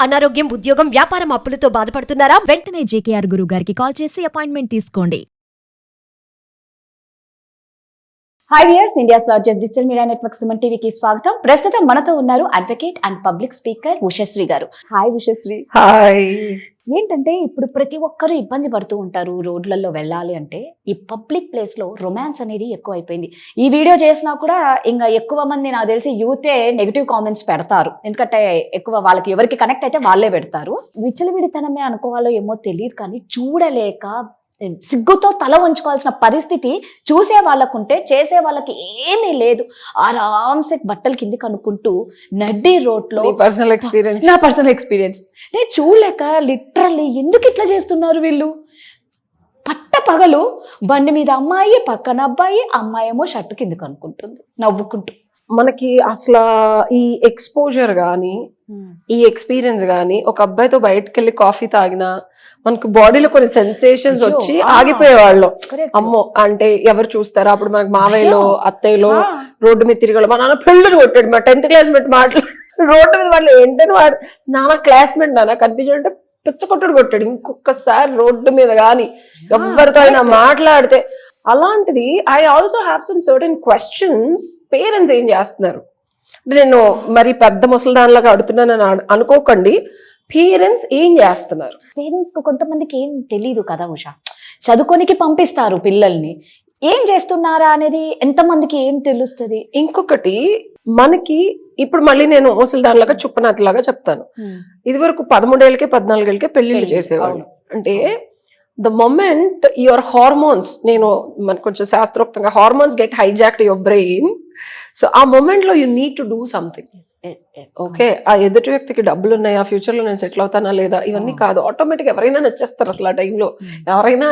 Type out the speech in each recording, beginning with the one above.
అనారోగ్యం, ఉద్యోగం, వ్యాపారం అప్పులతో బాధపడుతున్నారా? వెంటనే జేకేఆర్ గురువు గారికి కాల్ చేసి అపాయింట్మెంట్ తీసుకోండి. Hi viewers, India's largest digital media network Suman టీవీకి స్వాగతం. ప్రస్తుతం మనతో ఉన్నారు advocate and public speaker Ushasri గారు. హాయ్ ఉషశ్రీ. హాయ్. ఏంటంటే ఇప్పుడు ప్రతి ఒక్కరు ఇబ్బంది పడుతూ ఉంటారు రోడ్లలో వెళ్ళాలి అంటే. ఈ పబ్లిక్ ప్లేస్ లో రొమాన్స్ అనేది ఎక్కువ అయిపోయింది. ఈ వీడియో చేసినా కూడా ఇంకా ఎక్కువ మంది నాకు తెలిసి యూతే నెగిటివ్ కామెంట్స్ పెడతారు. ఎందుకంటే ఎక్కువ వాళ్ళకి ఎవరికి కనెక్ట్ అయితే వాళ్ళే పెడతారు. విచ్చలవిడితనమే అనుకోవాలో ఏమో తెలియదు, కానీ చూడలేక సిగ్గుతో తల ఉంచుకోవాల్సిన పరిస్థితి చూసే వాళ్ళకుంటే చేసే వాళ్ళకి ఏమీ లేదు. ఆరాంసే బట్టలు కింది కనుక్కుంటూ నడ్డి రోడ్లో నా పర్సనల్ ఎక్స్పీరియన్స్ నేను చూడలేక లిటరల్లీ ఎందుకు ఇట్లా చేస్తున్నారు వీళ్ళు. పట్ట పగలు బండి మీద అమ్మాయి, పక్కన అబ్బాయి, అమ్మాయి ఏమో షర్ట్ కింది కనుక్కుంటుంది నవ్వుకుంటూ. మనకి అసలు ఈ ఎక్స్పోజర్ గానీ ఈ ఎక్స్పీరియన్స్ గానీ ఒక అబ్బాయితో బయటకు వెళ్ళి కాఫీ తాగినా మనకు బాడీలో కొన్ని సెన్సేషన్స్ వచ్చి ఆగిపోయేవాళ్ళం. అమ్మో అంటే ఎవరు చూస్తారా, అప్పుడు మనకు మావయ్యలో అత్తయ్యలో రోడ్డు మీద తిరిగి మా నాన్న పెళ్ళని కొట్టాడు. మా 10th క్లాస్మేట్ రోడ్డు మీద వాళ్ళు ఏంటని వాడు నాన్న క్లాస్మేట్ నాన్న కనిపించాడంటే పిచ్చ కొట్టుడు కొట్టాడు. ఇంకొకసారి రోడ్డు మీద కానీ ఎవరితో అయినా మాట్లాడితే అలాంటిది. I also have some certain questions. Parents ఏం చేస్తున్నారు అంటే, నేను మరి పెద్ద ముసలిదానిలాగా అడుగుతున్నానని అనుకోకండి. పేరెంట్స్ ఏం చేస్తున్నారు? పేరెంట్స్ కు కొంతమందికి ఏం తెలీదు కదా ఉషా. చదువుకోనికి పంపిస్తారు పిల్లల్ని, ఏం చేస్తున్నారా అనేది ఎంతమందికి ఏం తెలుస్తుంది. ఇంకొకటి మనకి ఇప్పుడు మళ్ళీ నేను ముసలిదానిలాగా చుప్పనాతిలాగా చెప్తాను. ఇది వరకు 13 ఏళ్ళకే 14 ఏళ్ళకే పెళ్లిళ్ళు చేసేవాళ్ళు. అంటే ద మొమెంట్ యువర్ హార్మోన్స్, నేను మనకు కొంచెం శాస్త్రోక్తంగా hormones get hijacked your brain. So ఆ మూమెంట్ లో you need to do something. Okay, ఆ ఎదుటి వ్యక్తికి డబ్బులు ఉన్నాయా, ఫ్యూచర్ లో నేను సెటిల్ అవుతానా లేదా, ఇవన్నీ కాదు. ఆటోమేటిక్ ఎవరైనా నచ్చేస్తారు అసలు ఆ టైంలో. ఎవరైనా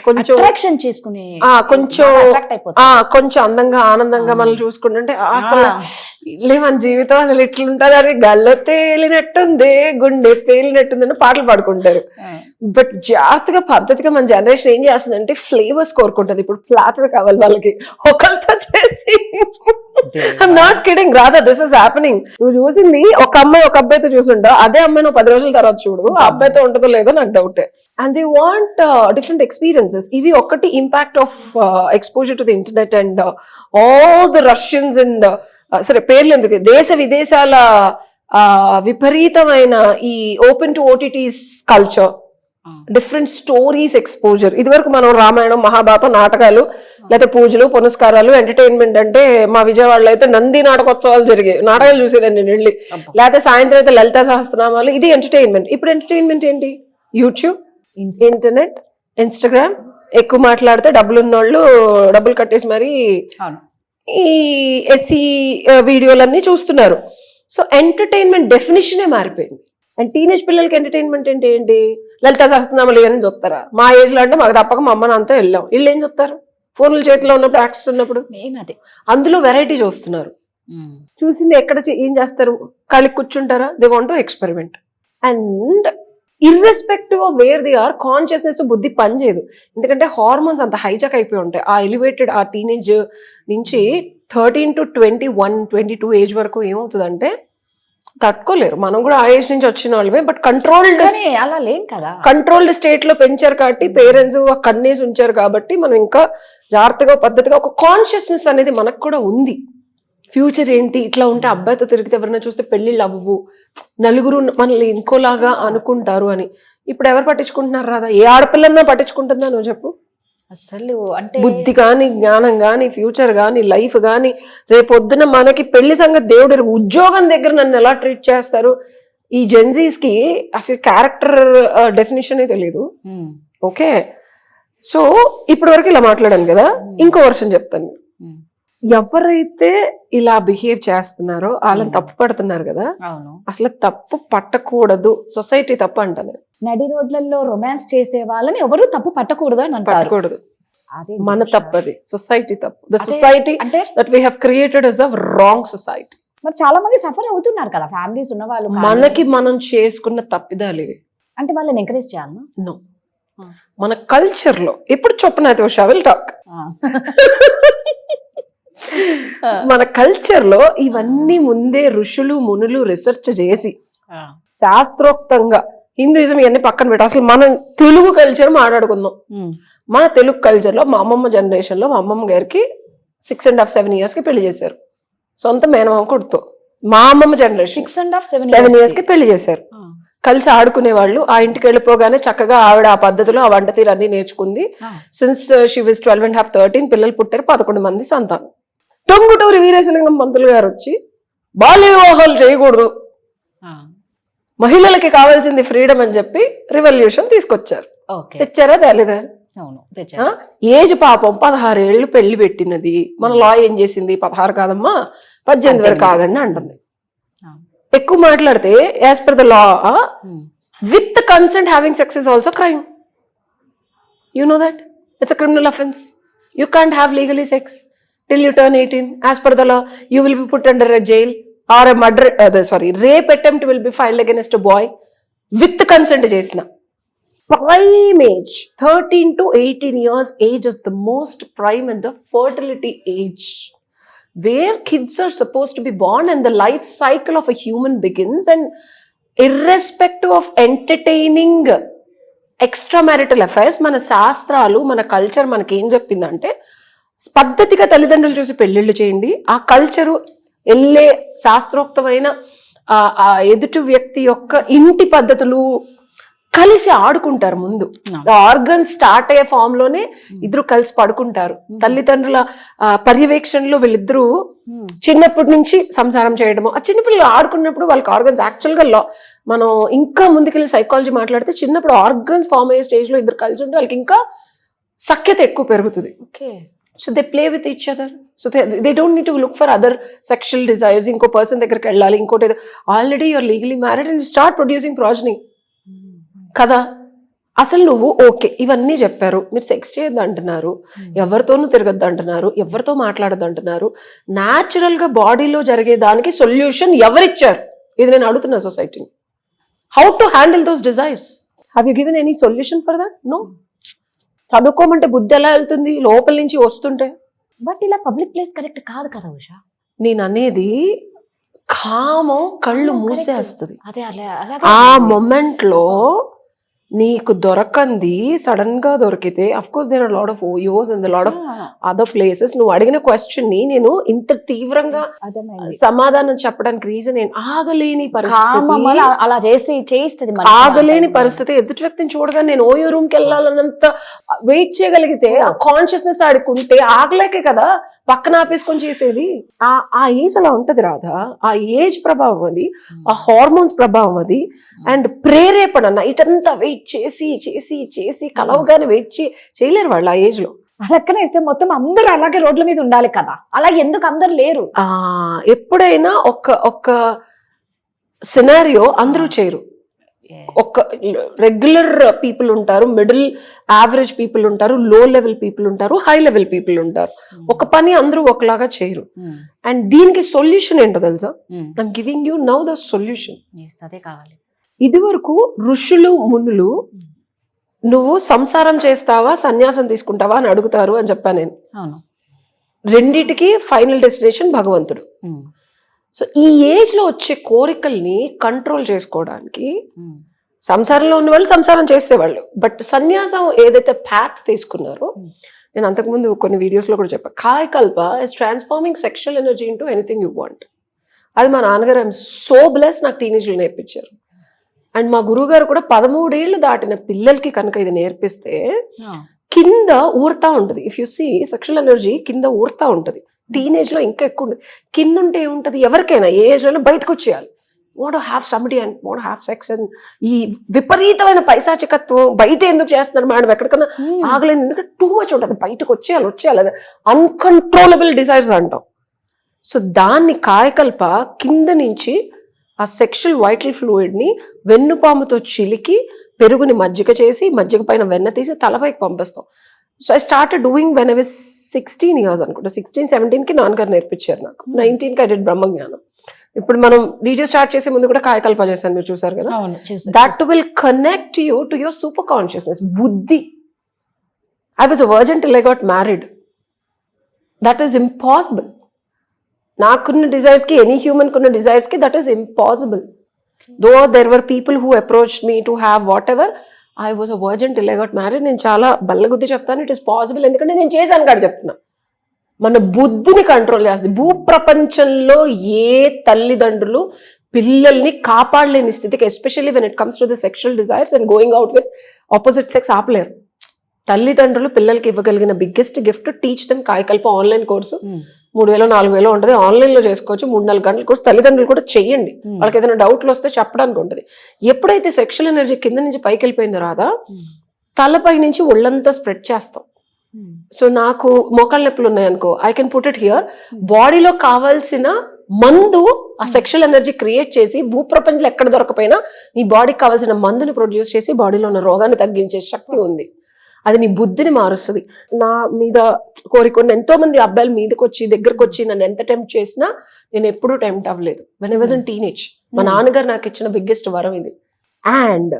కొంచెం చేసుకునే కొంచెం అందంగా ఆనందంగా మనం చూసుకుంటుంటే అసలు మన జీవితం అసలు ఇట్లుంటది అని గల్లో తేలినట్టుంది, గుండె పేలినట్టుంది అని పాటలు పాడుకుంటారు. బట్ జాగ్రత్తగా పద్ధతిగా మన జనరేషన్ ఏం చేస్తుందంటే ఫ్లేవర్స్ కోరుకుంటది. ఇప్పుడు ఫ్లాటర్ కావాలి వాళ్ళకి, ఒకరితో చేసి. I'm not kidding, rather this is happening. నువ్వు చూసింది ఒక అమ్మాయి ఒక అబ్బాయితో చూసుంటావు, అదే అమ్మాయి నువ్వు 10 రోజుల తర్వాత చూడు, ఆ అబ్బాయితో ఉంటుందో లేదో నాకు డౌటే. And they want different experiences. ఇవి ఒకటి impact of exposure to the internet and all the Russians and సరే పేర్లు ఎందుకు, దేశ విదేశాల విపరీతమైన ఈ open to OTTs culture, different stories exposure. ఇది వరకు మనం రామాయణం, మహాభారతం, నాటకాలు, లేకపోతే పూజలు పునస్కారాలు, ఎంటర్టైన్మెంట్ అంటే మా విజయవాడలో అయితే నంది నాటకోత్సవాలు జరిగాయి, నాటకాలు చూసేదాన్ని నేను వెళ్ళి. లేకపోతే సాయంత్రం అయితే లలితా సహస్రనామాలు, ఇది ఎంటర్టైన్మెంట్. ఇప్పుడు ఎంటర్టైన్మెంట్ ఏంటి? YouTube, internet, Instagram. ఎక్కువ మాట్లాడితే డబ్బులున్నోళ్ళు డబ్బులు కట్టేసి మరి ఈ ఎస్సీ వీడియోలన్నీ చూస్తున్నారు. సో ఎంటర్టైన్మెంట్ డెఫినేషనే మారిపోయింది. అండ్ టీనేజ్ పిల్లలకి ఎంటర్టైన్మెంట్ అంటే ఏంటి? లలితా సహస్రనామాలు ఇవన్నీ చూస్తారా? మా ఏజ్ లో అంటే మాకు తప్పక మా అమ్మని అంతా వెళ్ళాం. వీళ్ళు ఏం చూస్తారు? ఫోన్లు చేతిలో ఉన్నప్పుడు, యాక్సెస్ ఉన్నప్పుడు అందులో వెరైటీ చూస్తున్నారు. చూసింది ఎక్కడ ఏం చేస్తారు? ఖాళీ కూర్చుంటారా? They want to experiment. And irrespective of where they are, consciousness బుద్ధి పనిచేయదు. ఎందుకంటే హార్మోన్స్ అంత హైజాక్ అయిపోయి ఉంటాయి. ఆ ఎలివేటెడ్ ఆ టీనేజ్ నుంచి 13 to 21, 22 ఏజ్ వరకు ఏమవుతుందంటే తట్టుకోలేరు. మనం కూడా ఆ ఏజ్ నుంచి వచ్చిన వాళ్ళమే. బట్ కంట్రోల్డ్ అలా లేం కదా, కంట్రోల్డ్ స్టేట్ లో పెంచారు కాబట్టి పేరెంట్స్ కన్నేసి ఉంచారు కాబట్టి మనం ఇంకా జాగ్రత్తగా పద్ధతిగా ఒక కాన్షియస్నెస్ అనేది మనకు కూడా ఉంది. ఫ్యూచర్ ఏంటి, ఇట్లా ఉంటే అబ్బాయితో తిరిగితే ఎవరైనా చూస్తే పెళ్లిళ్ళు అవ్వవు, నలుగురు మనల్ని ఇంకోలాగా అనుకుంటారు అని. ఇప్పుడు ఎవరు పట్టించుకుంటున్నారు? రాదా, ఏ ఆడపిల్లన్నా పట్టించుకుంటుందా నువ్వు చెప్పు? అసలు అంటే బుద్ధి కానీ, జ్ఞానం కానీ, ఫ్యూచర్ కానీ, లైఫ్ కానీ. రేపొద్దున మనకి పెళ్లి సంగతి దేవుడు, ఉద్యోగం దగ్గర నన్ను ఎలా ట్రీట్ చేస్తారు. ఈ జెన్జీస్ కి అసలు క్యారెక్టర్ డెఫినేషన్ తెలియదు. ఓకే, సో ఇప్పటి వరకు ఇలా మాట్లాడాను కదా, ఇంకో వర్షన్ చెప్తాను. ఎవరైతే ఇలా బిహేవ్ చేస్తున్నారో వాళ్ళని తప్పు పడుతున్నారు కదా. అసలు తప్పు పట్టకూడదు, సొసైటీ తప్పు అంటాను. నడి రోడ్లలో రొమాన్స్ చేసే వాళ్ళని ఎవరు తప్పు పట్టకూడదు అని అంటారు. మన తప్పది, సొసైటీ తప్పు. The society that we have created is a wrong society. మరి చాలా మంది సఫర్ అవుతున్నారు కదా, ఫ్యామిలీస్ ఉన్న వాళ్ళు. మనకి మనం చేసుకున్న తప్పిదాలు ఇవి. అంటే వాళ్ళని ఎంకరేజ్ చేయాలి. నో, మన కల్చర్ లో ఇప్పుడు చొప్పునైతే షావిల్ టాక్. మన కల్చర్ లో ఇవన్నీ ముందే ఋషులు మునులు రీసెర్చ్ చేసి శాస్త్రోక్తంగా హిందూయిజం ఇవన్నీ పక్కన పెట్టి అసలు మనం తెలుగు కల్చర్ మాట్లాడుకుందాం. మన తెలుగు కల్చర్ లో మా అమ్మమ్మ జనరేషన్ లో మా అమ్మమ్మ గారికి 6.5 7 years కి పెళ్లి చేశారు. సొంత మేనమామ కొడుతూ మా అమ్మమ్మ జనరేషన్ 7 years కి పెళ్లి చేశారు. కలిసి ఆడుకునే వాళ్ళు. ఆ ఇంటికి వెళ్ళిపోగానే చక్కగా ఆవిడ ఆ పద్ధతిలో ఆ వంట తీరు అన్ని నేర్చుకుంది. సిన్స్ షీ వాజ్ 12.5 13 పిల్లలు పుట్టారు, 11 మంది సంతానం. టొంగుటూరి వీరేశలింగం పంతులు గారు వచ్చి బాల్య వివాహాలు చేయకూడదు, మహిళలకి కావాల్సింది ఫ్రీడమ్ అని చెప్పి రివల్యూషన్ తీసుకొచ్చారు. తెచ్చారా తేలేదా? ఏజ్ పాపం 16 ఏళ్ళు పెళ్లి పెట్టినది. మన లా ఏం చేసింది? 16 కాదమ్మా 18 వరకు ఆగండి అంటుంది. ఎక్కువ మాట్లాడితే as per the law with consent having sex is also crime. You know that it's a criminal offence. You can't have legally sex till you turn 18. As per the law, you will be put under a jail or a murder, rape attempt will be filed against a boy with consent chesina. Prime age 13 to 18 years age is the most prime and the fertility age where kids are supposed to be born and the life cycle of a human begins. And irrespective of entertaining extramarital affairs, mana శాస్త్రాలు మన culture మనకి ఏం చెప్పిందంటే పద్ధతిగా తల్లిదండ్రులు చూసి పెళ్లిళ్ళు చేయండి. ఆ కల్చరు వెళ్ళే శాస్త్రోక్తమైన ఆ ఎదుటి వ్యక్తి యొక్క ఇంటి పద్ధతులు కలిసి ఆడుకుంటారు. ముందు ఆర్గన్ స్టార్ట్ అయ్యే ఫామ్ లోనే ఇద్దరు కలిసి పడుకుంటారు. తల్లిదండ్రుల పర్యవేక్షణలో వీళ్ళిద్దరూ చిన్నప్పటి నుంచి సంసారం చేయడము. ఆ చిన్నపిల్లలు ఆడుకున్నప్పుడు వాళ్ళకి ఆర్గన్స్ యాక్చువల్ గా మనం ఇంకా ముందుకెళ్ళి సైకాలజీ మాట్లాడితే చిన్నప్పుడు ఆర్గన్స్ ఫామ్ అయ్యే స్టేజ్ లో ఇద్దరు కలిసి ఉంటే వాళ్ళకి ఇంకా సఖ్యత ఎక్కువ పెరుగుతుంది. So they play with each other. So they don't need to look for other sexual desires. Inko person దగ్గరికి వెళ్ళాలి, ఇంకోటి already you're legally married and start producing progeny కదా. అసలు నువ్వు ఓకే ఇవన్నీ చెప్పారు, మీరు సెక్స్ చేయొద్దు అంటున్నారు, ఎవరితోనూ తిరగద్దు అంటున్నారు, ఎవరితో మాట్లాడద్దు అంటున్నారు. న్యాచురల్ గా బాడీలో జరిగే దానికి సొల్యూషన్ ఎవరిచ్చారు? ఇది నేను అడుగుతున్నా సొసైటీని. How to handle those desires? Have you given any solution for that? No. చదువుకోమంటే బుద్ధి ఎలా వెళ్తుంది లోపల నుంచి వస్తుంటే? బట్ ఇలా పబ్లిక్ ప్లేస్ కరెక్ట్ కాదు కదా ఉషా. నేను అనేది కామం కళ్ళు మూసేస్తుంది. అదే ఆ మొమెంట్ లో నీకు దొరకంది సడన్ గా దొరికితే of course there are lot of OYOs and lot of other places. నువ్వు అడిగిన క్వశ్చన్ ని నేను ఇంత తీవ్రంగా సమాధానం చెప్పడానికి రీజన్ నేను ఆగలేని పరిస్థితి, అలా చేయిస్తుంది ఆగలేని పరిస్థితి. ఎదుటి వ్యక్తిని చూడగా నేను ఓయో రూమ్ కి వెళ్ళాలన్నంత వెయిట్ చేయగలిగితే ఆ కాన్షియస్నెస్ ఆడుకుంటే ఆగలేకే కదా పక్కన ఆపేసుకొని చేసేది. ఆ ఏజ్ అలా ఉంటది రాధా. ఆ ఏజ్ ప్రభావం అది, ఆ హార్మోన్స్ ప్రభావం అది, అండ్ ప్రేరేపణ. నైట్ అంతా వెయిట్ చేసి చేసి చేసి కలవగానే వెయిట్ చేయలేరు వాళ్ళు ఆ ఏజ్ లో. అలాగనే ఇష్టం మొత్తం అందరూ అలాగే రోడ్ల మీద ఉండాలి కదా. అలాగే ఎందుకు అందరు లేరు? ఎప్పుడైనా ఒక సినారియో అందరూ చేయరు. ఒక రెగ్యులర్ పీపుల్ ఉంటారు, మిడిల్ యావరేజ్ పీపుల్ ఉంటారు, లో లెవెల్ పీపుల్ ఉంటారు, హై లెవెల్ పీపుల్ ఉంటారు. ఒక పని అందరూ ఒకలాగా చేయరు. అండ్ దీనికి సొల్యూషన్ ఏంటో తెలుసా? I'm giving you now the solution. అదే కావాలి. ఇది వరకు ఋషులు మునులు నువ్వు సంసారం చేస్తావా సన్యాసం తీసుకుంటావా అని అడుగుతారు అని చెప్పాను నేను. రెండిటికి ఫైనల్ డెస్టినేషన్ భగవంతుడు. సో ఈ ఏజ్ లో వచ్చే కోరికల్ని కంట్రోల్ చేసుకోవడానికి సంసారంలో ఉన్న వాళ్ళు సంసారం చేసేవాళ్ళు. బట్ సన్యాసం ఏదైతే ప్యాత్ తీసుకున్నారో, నేను అంతకుముందు కొన్ని వీడియోస్ లో కూడా చెప్పాను, Kayakalpa is transforming sexual energy into anything you want. అది మా నాన్నగారు ఐఎమ్ సో బ్లెస్ నాకు టీనేజ్లో నేర్పించారు. అండ్ మా గురువు గారు కూడా 13 ఏళ్ళు దాటిన పిల్లలకి కనుక ఇది నేర్పిస్తే కింద ఊరుతా ఉంటుంది. If you see sexual energy కింద ఊరుతా ఉంటుంది. టీనేజ్ లో ఇంకా ఎక్కువ ఉంటుంది. కింద ఉంటే ఏముంటది, ఎవరికైనా ఏ ఏజ్ లో బయటకు వచ్చేయాలి. What have somebody and what have sex and ఈ విపరీతమైన పైశాచికత్వం బయట ఎందుకు చేస్తున్నారు మేడం, ఎక్కడికన్నా ఆగలేదు, ఎందుకంటే టూ మచ్ ఉంటుంది, బయటకు వచ్చేయాలి. అన్కంట్రోలబుల్ డిజైర్స్ అంటాం. సో దాన్ని కాయకల్ప కింద నుంచి ఆ సెక్షువల్ వైటల్ ఫ్లూయిడ్ ని వెన్నుపాముతో చిలికి పెరుగుని మజ్జిగ చేసి మజ్జిగ పైన వెన్న తీసి తలపైకి పంపిస్తాం. So I started doing when I was 16 years అనుకుంటా. 16-17 కి నాన్నగారు నేర్పించారు నాకు. 19 కి ఐ డిడ్ బ్రహ్మజ్ఞానం. ఇప్పుడు మనం వీడియో స్టార్ట్ చేసే ముందు కూడా కాయకల్ప చేశాను, మీరు చూసారు కదా. That will connect you to your super consciousness, బుద్ధి. I was a virgin till I got married. That is impossible. నాకున్న డిజైర్స్ కి, ఎనీ హ్యూమన్ కున్న డిజైర్స్ కి that is impossible. Though there were people who approach me to have whatever, I was a virgin till I got married. నేను చాలా బల్లగుద్ది చెప్తాను, it is possible, ఎందుకంటే నేను చేశాను కాదు చెప్తున్నా. మన బుద్ధిని కంట్రోల్ చేస్తుంది. భూప్రపంచంలో ఏ తల్లిదండ్రులు పిల్లల్ని కాపాడలేని స్థితికి, especially when it comes to the sexual desires and going out with opposite sex, ఆపలేరు. తల్లిదండ్రులు పిల్లలకి ఇవ్వగలిగిన biggest gift teach them Kayakalpa online course. 3,000-4,000 ఉంటుంది, ఆన్లైన్ లో చేసుకోవచ్చు. 3-4 గంటల కోర్సు తల్లిదండ్రులు కూడా చెయ్యండి. వాళ్ళకి ఏదైనా డౌట్లు వస్తే చెప్పడానికి ఉంటుంది. ఎప్పుడైతే సెక్షువల్ ఎనర్జీ కింద నుంచి పైకి వెళ్ళిపోయిందో రాదా, తలపై నుంచి ఒళ్ళంతా స్ప్రెడ్ చేస్తాం. సో నాకు మోకాళ్ళ నొప్పులు ఉన్నాయనుకో, I can put it here. బాడీలో కావాల్సిన మందు ఆ సెక్షువల్ ఎనర్జీ క్రియేట్ చేసి, భూప్రపంచంలో ఎక్కడ దొరకపోయినా నీ బాడీకి కావాల్సిన మందుని ప్రొడ్యూస్ చేసి బాడీలో ఉన్న రోగాన్ని తగ్గించే శక్తి ఉంది. అది నీ బుద్ధిని మారుస్తుంది. నా మీద కోరికొన్న ఎంతో మంది అబ్బాయిలు మీదకి వచ్చి దగ్గరకు వచ్చి నన్ను ఎంత టెంప్ట్ చేసినా నేను ఎప్పుడూ టెంప్ట్ అవ్వలేదు. When I was in teenage, మా నాన్నగారు నాకు ఇచ్చిన బిగ్గెస్ట్ వరం ఇది. అండ్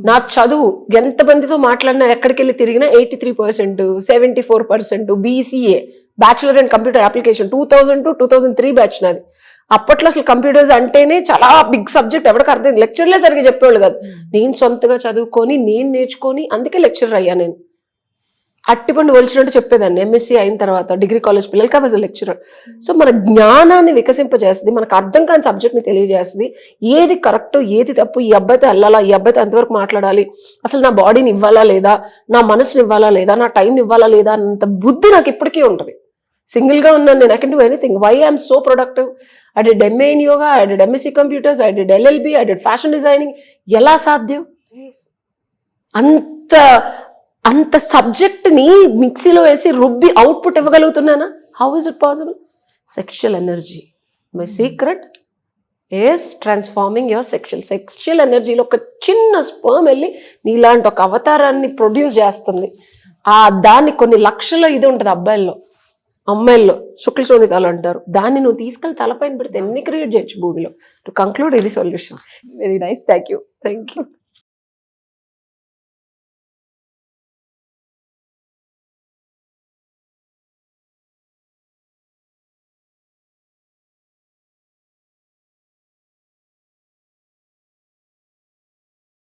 నా చదువు, ఎంతమందితో మాట్లాడినా ఎక్కడికి వెళ్ళి తిరిగినా 83%, 74%, BCA bachelor in computer application 2000 to 2003 batch నాది. అప్పట్లో అసలు కంప్యూటర్స్ అంటేనే చాలా బిగ్ సబ్జెక్ట్, ఎవరికి అర్థం, లెక్చర్లే సరిగ్గా చెప్పేవాళ్ళు కాదు. నేను సొంతగా చదువుకొని నేను నేర్చుకొని అందుకే లెక్చరర్ అయ్యా. నేను అట్టిపండు ఒలిచినట్టు చెప్పేదాన్ని. MSc అయిన తర్వాత డిగ్రీ కాలేజ్ పిల్లలకి వాజ్ లెక్చరర్. సో మన జ్ఞానాన్ని వికసింపజేస్తుంది, మనకు అర్థం కాని సబ్జెక్ట్ని తెలియజేస్తుంది. ఏది కరెక్ట్ ఏది తప్పు, ఈ అబ్బాయితో వెళ్ళాలా, ఈ అబ్బాయితో ఎంతవరకు మాట్లాడాలి, అసలు నా బాడీని ఇవ్వాలా లేదా, నా మనసుని ఇవ్వాలా లేదా, నా టైంని ఇవ్వాలా లేదా అన్నంత బుద్ధి నాకు ఇప్పటికీ ఉంటుంది. సింగిల్ గా ఉన్నాను నేను, I can do anything. Why I'm so productive. I did MA in yoga, I did MSc computers, I did LLB, I did fashion designing. ఎలా సాధ్యం? అంత సబ్జెక్ట్ ని మిక్సీలో వేసి రుబ్బి అవుట్పుట్ ఇవ్వగలుగుతున్నానా? How is it possible? Sexual energy. My secret is transforming your sexual ఎనర్జీలో ఒక చిన్న స్పర్మ్ వెళ్ళి నీలాంటి ఒక అవతారాన్ని ప్రొడ్యూస్ చేస్తుంది. దాన్ని కొన్ని లక్షల ఇది ఉంటుంది అబ్బాయిల్లో, అమ్మాయిల్లో శుక్ల శోణితాలు అంటారు. దాన్ని నువ్వు తీసుకెళ్ళి తలపైన పెడితే ఎన్ని క్రియేట్ చేయొచ్చు భూమిలో. టు కంక్లూడ్, ఇది solution. Very nice, thank you.